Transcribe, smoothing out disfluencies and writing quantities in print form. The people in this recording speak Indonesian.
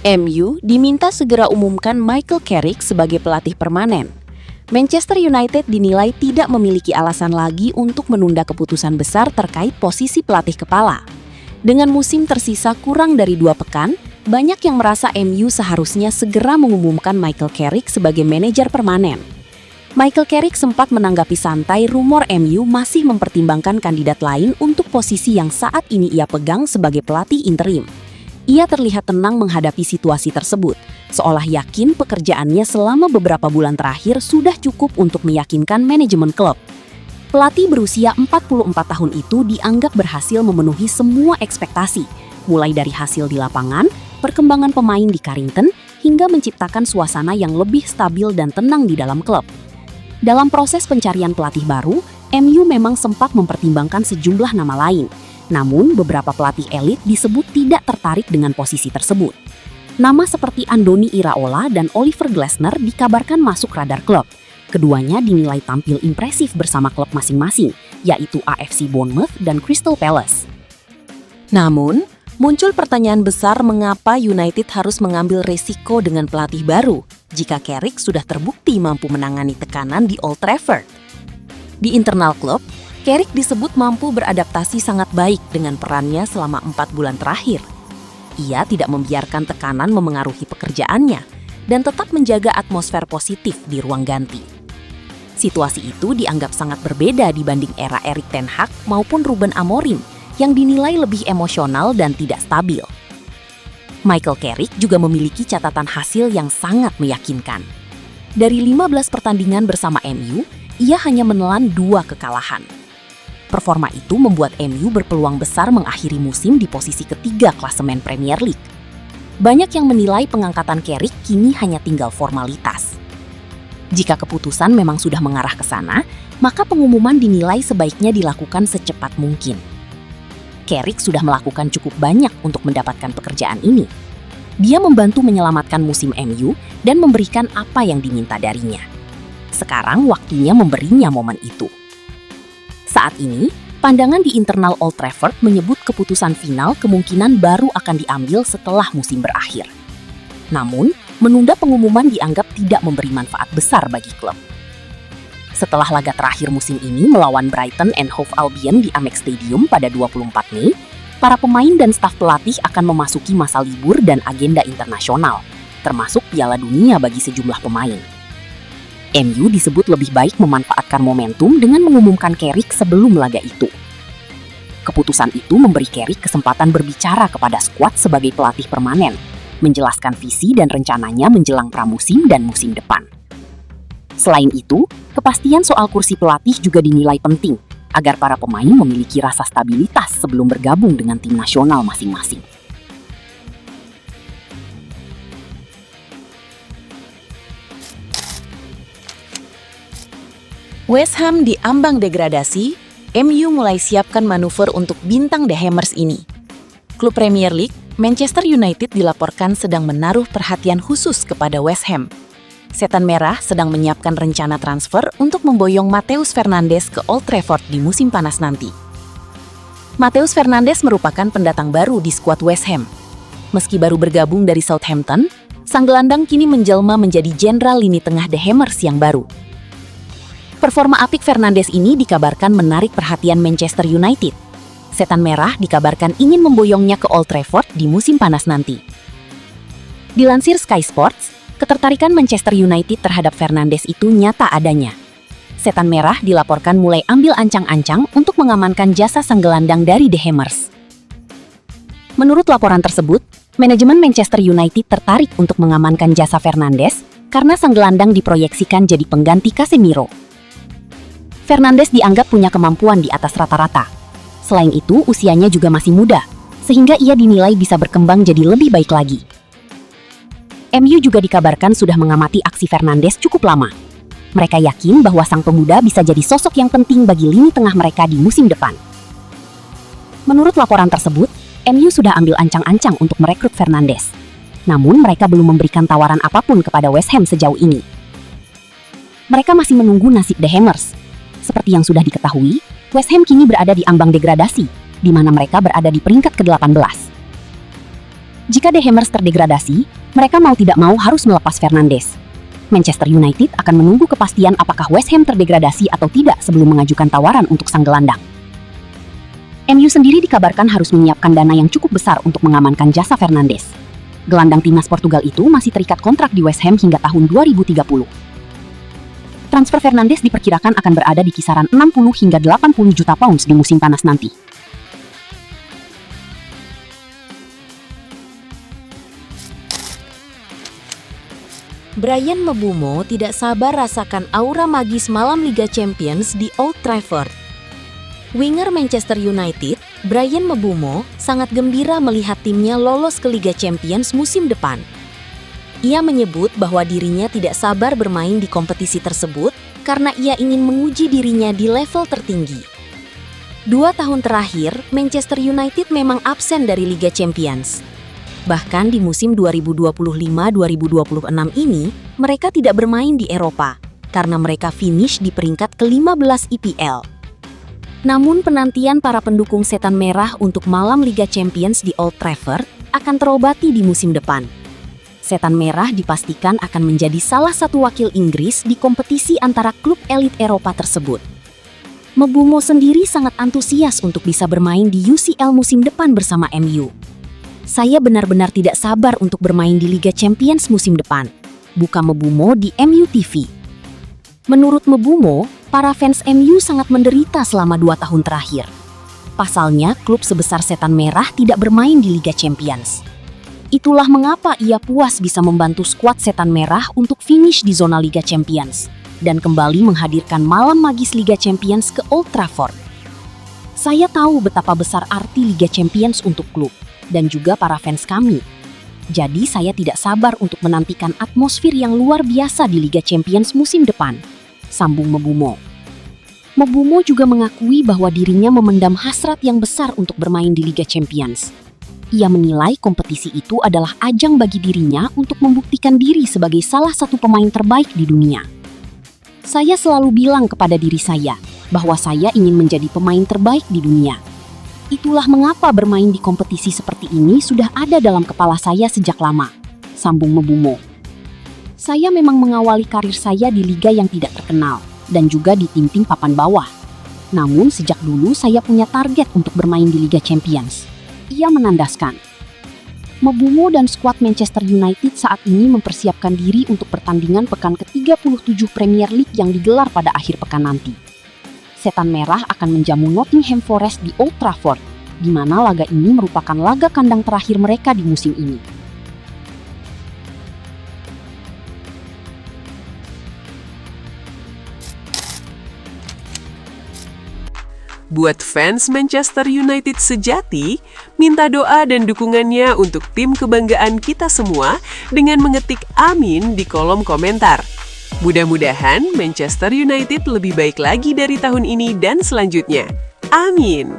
MU diminta segera umumkan Michael Carrick sebagai pelatih permanen. Manchester United dinilai tidak memiliki alasan lagi untuk menunda keputusan besar terkait posisi pelatih kepala. Dengan musim tersisa kurang dari 2 pekan, banyak yang merasa MU seharusnya segera mengumumkan Michael Carrick sebagai manajer permanen. Michael Carrick sempat menanggapi santai rumor MU masih mempertimbangkan kandidat lain untuk posisi yang saat ini ia pegang sebagai pelatih interim. Ia terlihat tenang menghadapi situasi tersebut, seolah yakin pekerjaannya selama beberapa bulan terakhir sudah cukup untuk meyakinkan manajemen klub. Pelatih berusia 44 tahun itu dianggap berhasil memenuhi semua ekspektasi, mulai dari hasil di lapangan, perkembangan pemain di Carrington, hingga menciptakan suasana yang lebih stabil dan tenang di dalam klub. Dalam proses pencarian pelatih baru, MU memang sempat mempertimbangkan sejumlah nama lain. Namun, beberapa pelatih elit disebut tidak tertarik dengan posisi tersebut. Nama seperti Andoni Iraola dan Oliver Glasner dikabarkan masuk radar klub. Keduanya dinilai tampil impresif bersama klub masing-masing, yaitu AFC Bournemouth dan Crystal Palace. Namun, muncul pertanyaan besar mengapa United harus mengambil resiko dengan pelatih baru jika Carrick sudah terbukti mampu menangani tekanan di Old Trafford. Di internal klub, Carrick disebut mampu beradaptasi sangat baik dengan perannya selama 4 bulan terakhir. Ia tidak membiarkan tekanan memengaruhi pekerjaannya dan tetap menjaga atmosfer positif di ruang ganti. Situasi itu dianggap sangat berbeda dibanding era Erik ten Hag maupun Ruben Amorim yang dinilai lebih emosional dan tidak stabil. Michael Carrick juga memiliki catatan hasil yang sangat meyakinkan. Dari 15 pertandingan bersama MU, ia hanya menelan 2 kekalahan. Performa itu membuat MU berpeluang besar mengakhiri musim di posisi ketiga klasemen Premier League. Banyak yang menilai pengangkatan Carrick kini hanya tinggal formalitas. Jika keputusan memang sudah mengarah ke sana, maka pengumuman dinilai sebaiknya dilakukan secepat mungkin. Carrick sudah melakukan cukup banyak untuk mendapatkan pekerjaan ini. Dia membantu menyelamatkan musim MU dan memberikan apa yang diminta darinya. Sekarang waktunya memberinya momen itu. Saat ini, pandangan di internal Old Trafford menyebut keputusan final kemungkinan baru akan diambil setelah musim berakhir. Namun, menunda pengumuman dianggap tidak memberi manfaat besar bagi klub. Setelah laga terakhir musim ini melawan Brighton and Hove Albion di Amex Stadium pada 24 Mei, para pemain dan staf pelatih akan memasuki masa libur dan agenda internasional, termasuk Piala Dunia bagi sejumlah pemain. MU disebut lebih baik memanfaatkan momentum dengan mengumumkan Carrick sebelum laga itu. Keputusan itu memberi Carrick kesempatan berbicara kepada skuad sebagai pelatih permanen, menjelaskan visi dan rencananya menjelang pramusim dan musim depan. Selain itu, kepastian soal kursi pelatih juga dinilai penting agar para pemain memiliki rasa stabilitas sebelum bergabung dengan tim nasional masing-masing. West Ham diambang degradasi, MU mulai siapkan manuver untuk bintang The Hammers ini. Klub Premier League, Manchester United dilaporkan sedang menaruh perhatian khusus kepada West Ham. Setan Merah sedang menyiapkan rencana transfer untuk memboyong Matheus Fernandes ke Old Trafford di musim panas nanti. Matheus Fernandes merupakan pendatang baru di skuad West Ham. Meski baru bergabung dari Southampton, sang gelandang kini menjelma menjadi jenderal lini tengah The Hammers yang baru. Performa apik Fernandes ini dikabarkan menarik perhatian Manchester United. Setan Merah dikabarkan ingin memboyongnya ke Old Trafford di musim panas nanti. Dilansir Sky Sports, ketertarikan Manchester United terhadap Fernandes itu nyata adanya. Setan Merah dilaporkan mulai ambil ancang-ancang untuk mengamankan jasa sang gelandang dari The Hammers. Menurut laporan tersebut, manajemen Manchester United tertarik untuk mengamankan jasa Fernandes karena sang gelandang diproyeksikan jadi pengganti Casemiro. Fernandes dianggap punya kemampuan di atas rata-rata. Selain itu, usianya juga masih muda, sehingga ia dinilai bisa berkembang jadi lebih baik lagi. MU juga dikabarkan sudah mengamati aksi Fernandes cukup lama. Mereka yakin bahwa sang pemuda bisa jadi sosok yang penting bagi lini tengah mereka di musim depan. Menurut laporan tersebut, MU sudah ambil ancang-ancang untuk merekrut Fernandes. Namun mereka belum memberikan tawaran apapun kepada West Ham sejauh ini. Mereka masih menunggu nasib The Hammers. Seperti yang sudah diketahui, West Ham kini berada di ambang degradasi, di mana mereka berada di peringkat ke-18. Jika The Hammers terdegradasi, mereka mau tidak mau harus melepas Fernandes. Manchester United akan menunggu kepastian apakah West Ham terdegradasi atau tidak sebelum mengajukan tawaran untuk sang gelandang. MU sendiri dikabarkan harus menyiapkan dana yang cukup besar untuk mengamankan jasa Fernandes. Gelandang timnas Portugal itu masih terikat kontrak di West Ham hingga tahun 2030. Transfer Fernandes diperkirakan akan berada di kisaran 60 hingga 80 juta pounds di musim panas nanti. Bryan Mbeumo tidak sabar rasakan aura magis malam Liga Champions di Old Trafford. Winger Manchester United, Bryan Mbeumo, sangat gembira melihat timnya lolos ke Liga Champions musim depan. Ia menyebut bahwa dirinya tidak sabar bermain di kompetisi tersebut karena ia ingin menguji dirinya di level tertinggi. 2 tahun terakhir, Manchester United memang absen dari Liga Champions. Bahkan di musim 2025-2026 ini, mereka tidak bermain di Eropa karena mereka finish di peringkat ke-15 IPL. Namun penantian para pendukung Setan Merah untuk malam Liga Champions di Old Trafford akan terobati di musim depan. Setan Merah dipastikan akan menjadi salah satu wakil Inggris di kompetisi antara klub elit Eropa tersebut. Mbeumo sendiri sangat antusias untuk bisa bermain di UCL musim depan bersama MU. Saya benar-benar tidak sabar untuk bermain di Liga Champions musim depan, buka Mbeumo di MU TV. Menurut Mbeumo, para fans MU sangat menderita selama 2 tahun terakhir. Pasalnya, klub sebesar Setan Merah tidak bermain di Liga Champions. Itulah mengapa ia puas bisa membantu skuad Setan Merah untuk finish di zona Liga Champions dan kembali menghadirkan malam magis Liga Champions ke Old Trafford. Saya tahu betapa besar arti Liga Champions untuk klub dan juga para fans kami. Jadi saya tidak sabar untuk menantikan atmosfer yang luar biasa di Liga Champions musim depan, sambung Mbeumo. Mbeumo juga mengakui bahwa dirinya memendam hasrat yang besar untuk bermain di Liga Champions. Ia menilai kompetisi itu adalah ajang bagi dirinya untuk membuktikan diri sebagai salah satu pemain terbaik di dunia. Saya selalu bilang kepada diri saya bahwa saya ingin menjadi pemain terbaik di dunia. Itulah mengapa bermain di kompetisi seperti ini sudah ada dalam kepala saya sejak lama, sambung Mbeumo. Saya memang mengawali karir saya di liga yang tidak terkenal dan juga di tim-tim papan bawah. Namun sejak dulu saya punya target untuk bermain di Liga Champions. Ia menandaskan. Mbeumo dan skuad Manchester United saat ini mempersiapkan diri untuk pertandingan pekan ke-37 Premier League yang digelar pada akhir pekan nanti. Setan Merah akan menjamu Nottingham Forest di Old Trafford, di mana laga ini merupakan laga kandang terakhir mereka di musim ini. Buat fans Manchester United sejati, minta doa dan dukungannya untuk tim kebanggaan kita semua dengan mengetik amin di kolom komentar. Mudah-mudahan Manchester United lebih baik lagi dari tahun ini dan selanjutnya. Amin.